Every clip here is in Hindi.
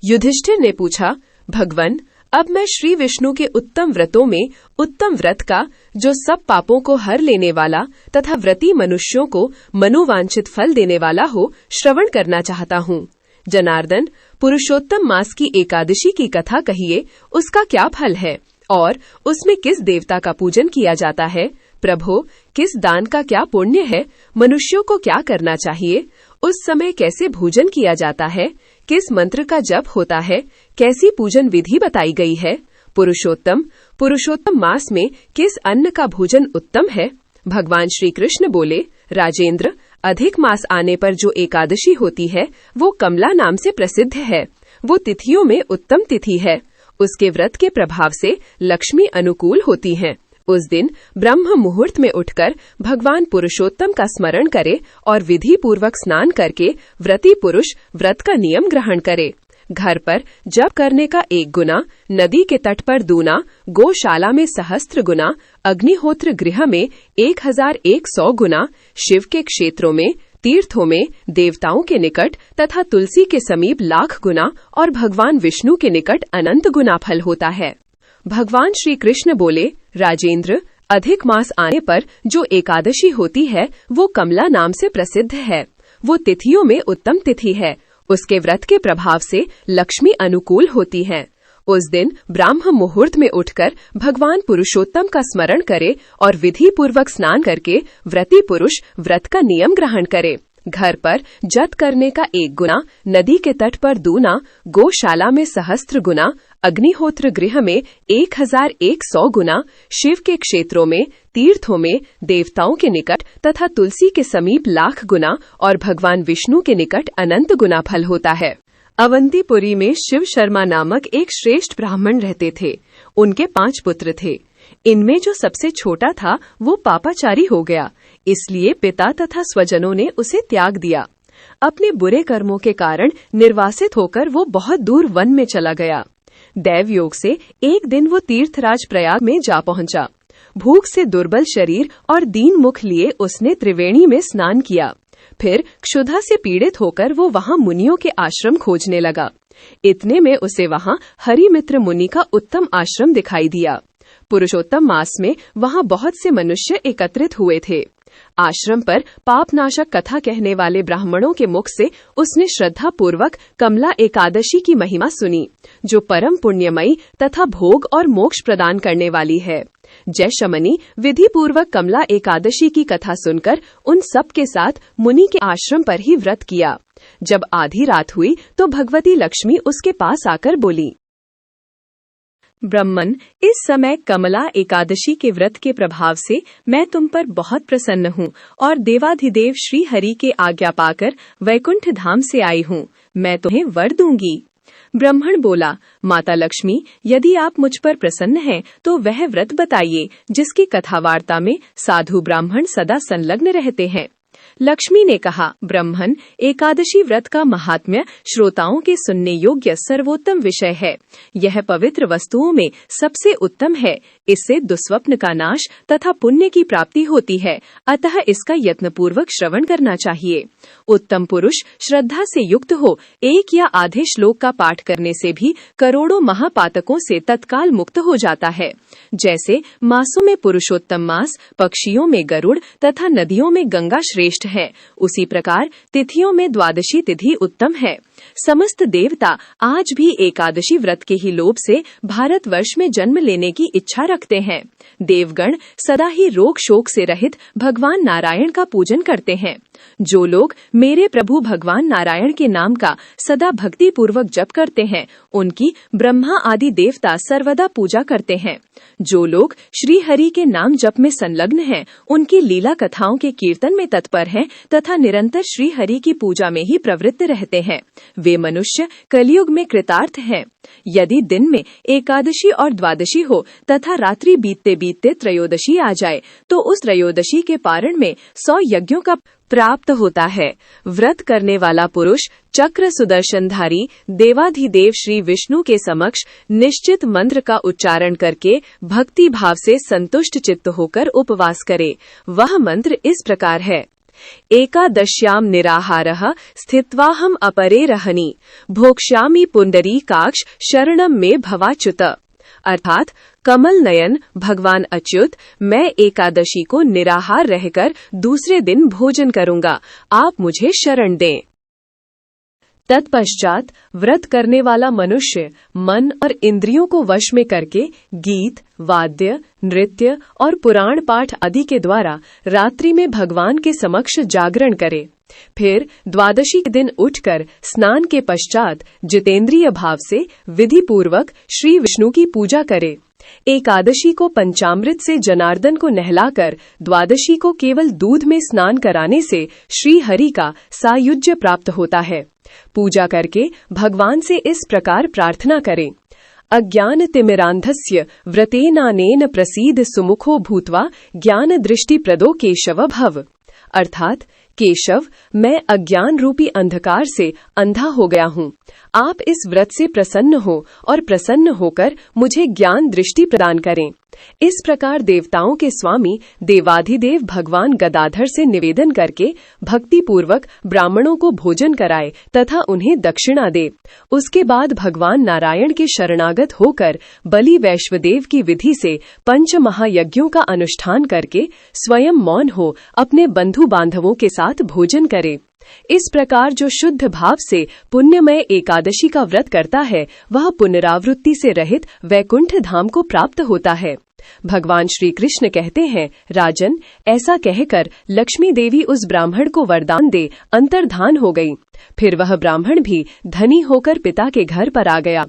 युधिष्ठिर ने पूछा, भगवन, अब मैं श्री विष्णु के उत्तम व्रतों में उत्तम व्रत का, जो सब पापों को हर लेने वाला तथा व्रती मनुष्यों को मनोवांछित फल देने वाला हो, श्रवण करना चाहता हूँ। जनार्दन, पुरुषोत्तम मास की एकादशी की कथा कहिए, उसका क्या फल है और उसमें किस देवता का पूजन किया जाता है? प्रभो, किस दान का क्या पुण्य है? मनुष्यों को क्या करना चाहिए? उस समय कैसे भोजन किया जाता है? किस मंत्र का जप होता है? कैसी पूजन विधि बताई गई है? पुरुषोत्तम मास में किस अन्न का भोजन उत्तम है? भगवान श्री कृष्ण बोले, राजेंद्र, अधिक मास आने पर जो एकादशी होती है वो कमला नाम से प्रसिद्ध है। वो तिथियों में उत्तम तिथि है। उसके व्रत के प्रभाव से लक्ष्मी अनुकूल होती हैं। उस दिन ब्रह्म मुहूर्त में उठकर भगवान पुरुषोत्तम का स्मरण करे और विधि पूर्वक स्नान करके व्रती पुरुष व्रत का नियम ग्रहण करे। घर पर जप करने का 1 गुना, नदी के तट पर 2 गुना, गौशाला में सहस्त्र गुना, अग्निहोत्र गृह में 1100 गुना, शिव के क्षेत्रों में, तीर्थों में, देवताओं के निकट तथा तुलसी के समीप 1,00,000 गुना और भगवान विष्णु के निकट अनंत गुना फल होता है। भगवान श्री कृष्ण बोले, राजेंद्र, अधिक मास आने पर जो एकादशी होती है वो कमला नाम से प्रसिद्ध है। वो तिथियों में उत्तम तिथि है। उसके व्रत के प्रभाव से लक्ष्मी अनुकूल होती है। उस दिन ब्राह्म मुहूर्त में उठकर भगवान पुरुषोत्तम का स्मरण करे और विधि पूर्वक स्नान करके व्रती पुरुष व्रत का नियम ग्रहण करे। घर पर जप करने का 1 गुना, नदी के तट पर 2 गुना, गौशाला में सहस्त्र गुना, अग्निहोत्र गृह में 1100 गुना, शिव के क्षेत्रों में, तीर्थों में, देवताओं के निकट तथा तुलसी के समीप 1,00,000 गुना और भगवान विष्णु के निकट अनंत गुना फल होता है। अवंतीपुरी में शिव शर्मा नामक एक श्रेष्ठ ब्राह्मण रहते थे। उनके 5 पुत्र थे। इनमें जो सबसे छोटा था वो पापाचारी हो गया, इसलिए पिता तथा स्वजनों ने उसे त्याग दिया। अपने बुरे कर्मों के कारण निर्वासित होकर वो बहुत दूर वन में चला गया। दैव योग से एक दिन वो तीर्थराज प्रयाग में जा पहुंचा। भूख से दुर्बल शरीर और दीन मुख लिए उसने त्रिवेणी में स्नान किया। फिर क्षुधा से पीड़ित होकर वो वहां मुनियों के आश्रम खोजने लगा। इतने में उसे वहां हरिमित्र मुनि का उत्तम आश्रम दिखाई दिया। पुरुषोत्तम मास में वहां बहुत से मनुष्य एकत्रित हुए थे। आश्रम पर पापनाशक कथा कहने वाले ब्राह्मणों के मुख से उसने श्रद्धा पूर्वक कमला एकादशी की महिमा सुनी, जो परम पुण्यमयी तथा भोग और मोक्ष प्रदान करने वाली है। जयशमनी विधि पूर्वक कमला एकादशी की कथा सुनकर उन सब के साथ मुनि के आश्रम पर ही व्रत किया। जब आधी रात हुई तो भगवती लक्ष्मी उसके पास आकर बोली, ब्रह्मन, इस समय कमला एकादशी के व्रत के प्रभाव से मैं तुम पर बहुत प्रसन्न हूँ और देवाधिदेव श्री हरि के आज्ञा पाकर वैकुंठ धाम से आई हूँ। मैं तुम्हें वर दूंगी। ब्राह्मण बोला, माता लक्ष्मी, यदि आप मुझ पर प्रसन्न हैं तो वह व्रत बताइए जिसकी कथा वार्ता में साधु ब्राह्मण सदा संलग्न रहते हैं। लक्ष्मी ने कहा, ब्राह्मण, एकादशी व्रत का महात्म्य श्रोताओं के सुनने योग्य सर्वोत्तम विषय है। यह पवित्र वस्तुओं में सबसे उत्तम है। इससे दुस्वप्न का नाश तथा पुण्य की प्राप्ति होती है, अतः इसका यत्नपूर्वक श्रवण करना चाहिए। उत्तम पुरुष श्रद्धा से युक्त हो 1 या आधे श्लोक का पाठ करने से भी करोड़ों महापातकों से तत्काल मुक्त हो जाता है। जैसे मासों में पुरुषोत्तम मास, पक्षियों में गरुड़ तथा नदियों में गंगा श्रेष्ठ है, उसी प्रकार तिथियों में द्वादशी तिथि उत्तम है। समस्त देवता आज भी एकादशी व्रत के ही लोभ से भारतवर्ष में जन्म लेने की इच्छा रखते हैं। देवगण सदा ही रोग शोक से रहित भगवान नारायण का पूजन करते हैं। जो लोग मेरे प्रभु भगवान नारायण के नाम का सदा भक्ति पूर्वक जप करते हैं, उनकी ब्रह्मा आदि देवता सर्वदा पूजा करते हैं। जो लोग श्री हरि के नाम जप में संलग्न हैं, उनकी लीला कथाओं के कीर्तन में तत्पर हैं तथा निरंतर श्री हरि की पूजा में ही प्रवृत्त रहते हैं, वे मनुष्य कलयुग में कृतार्थ हैं। यदि दिन में एकादशी और द्वादशी हो तथा रात्रि बीतते बीतते त्रयोदशी आ जाए, तो उस त्रयोदशी के पारण में 100 यज्ञों का प्राप्त होता है। व्रत करने वाला पुरुष चक्र सुदर्शनधारी देवाधिदेव श्री विष्णु के समक्ष निश्चित मंत्र का उच्चारण करके भक्ति भाव से संतुष्ट चित्त होकर उपवास करे। वह मंत्र इस प्रकार है, एकादश्याम निराहारः स्थित्वाहम अपरे रहनि भोक्ष्यामि पुंडरीकाक्ष शरणम में भवाच्युत। अर्थात कमल नयन भगवान अच्युत, मैं एकादशी को निराहार रहकर दूसरे दिन भोजन करूंगा, आप मुझे शरण दें। तत्पश्चात व्रत करने वाला मनुष्य मन और इंद्रियों को वश में करके गीत, वाद्य, नृत्य और पुराण पाठ आदि के द्वारा रात्रि में भगवान के समक्ष जागरण करे। फिर द्वादशी के दिन उठकर स्नान के पश्चात जितेंद्रिय भाव से विधि पूर्वक श्री विष्णु की पूजा करे। एकादशी को पंचामृत से जनार्दन को नहलाकर द्वादशी को केवल दूध में स्नान कराने से श्री हरि का सायुज्य प्राप्त होता है। पूजा करके भगवान से इस प्रकार प्रार्थना करें। अज्ञान तिमिरांधस्य व्रतेनानेन प्रसीद सुमुखो भूत्वा ज्ञान दृष्टि प्रदो केशव भव। अर्थात केशव, मैं अज्ञान रूपी अंधकार से अंधा हो गया हूँ, आप इस व्रत से प्रसन्न हो और प्रसन्न होकर मुझे ज्ञान दृष्टि प्रदान करें। इस प्रकार देवताओं के स्वामी देवाधिदेव भगवान गदाधर से निवेदन करके भक्ति पूर्वक ब्राह्मणों को भोजन कराए तथा उन्हें दक्षिणा दे। उसके बाद भगवान नारायण के शरणागत होकर बलि वैश्वदेव की विधि से पंच महायज्ञों का अनुष्ठान करके स्वयं मौन हो अपने बंधु बांधवों के साथ भोजन करे। इस प्रकार जो शुद्ध भाव से पुण्यमय एकादशी का व्रत करता है वह पुनरावृत्ति से रहित वैकुंठ धाम को प्राप्त होता है। भगवान श्री कृष्ण कहते हैं, राजन, ऐसा कहकर लक्ष्मी देवी उस ब्राह्मण को वरदान दे अंतर्धान हो गई। फिर वह ब्राह्मण भी धनी होकर पिता के घर पर आ गया।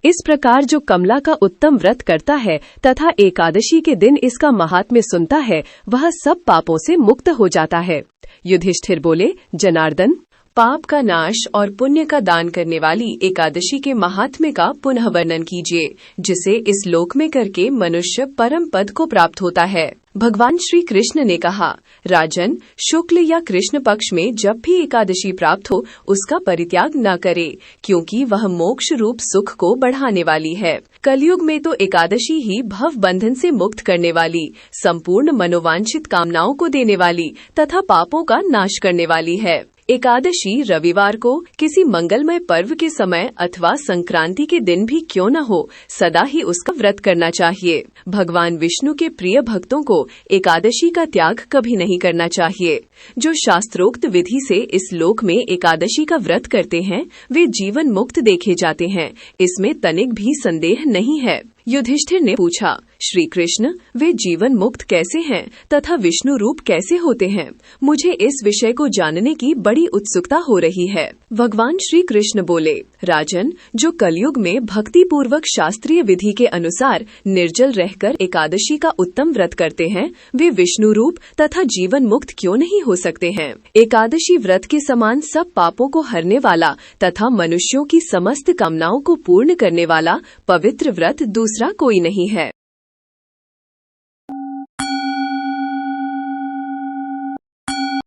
इस प्रकार जो कमला का उत्तम व्रत करता है तथा एकादशी के दिन इसका महात्म्य सुनता है वह सब पापों से मुक्त हो जाता है। युधिष्ठिर बोले, जनार्दन, पाप का नाश और पुण्य का दान करने वाली एकादशी के महात्म्य का पुनः वर्णन कीजिए, जिसे इस लोक में करके मनुष्य परम पद को प्राप्त होता है। भगवान श्री कृष्ण ने कहा, राजन, शुक्ल या कृष्ण पक्ष में जब भी एकादशी प्राप्त हो उसका परित्याग न करे, क्योंकि वह मोक्ष रूप सुख को बढ़ाने वाली है। कलयुग में तो एकादशी ही भव बंधन से मुक्त करने वाली, संपूर्ण मनोवांछित कामनाओं को देने वाली तथा पापों का नाश करने वाली है। एकादशी रविवार को किसी मंगलमय पर्व के समय अथवा संक्रांति के दिन भी क्यों न हो, सदा ही उसका व्रत करना चाहिए। भगवान विष्णु के प्रिय भक्तों को एकादशी का त्याग कभी नहीं करना चाहिए। जो शास्त्रोक्त विधि से इस लोक में एकादशी का व्रत करते हैं वे जीवन मुक्त देखे जाते हैं, इसमें तनिक भी संदेह नहीं है। युधिष्ठिर ने पूछा, श्री कृष्ण, वे जीवन मुक्त कैसे हैं तथा विष्णु रूप कैसे होते हैं? मुझे इस विषय को जानने की बड़ी उत्सुकता हो रही है। भगवान श्री कृष्ण बोले, राजन, जो कलयुग में भक्ति पूर्वक शास्त्रीय विधि के अनुसार निर्जल रहकर एकादशी का उत्तम व्रत करते हैं वे विष्णु रूप तथा जीवन मुक्त क्यों नहीं हो सकते हैं? एकादशी व्रत के समान सब पापों को हरने वाला तथा मनुष्यों की समस्त कामनाओं को पूर्ण करने वाला पवित्र व्रत दूसरा कोई नहीं है।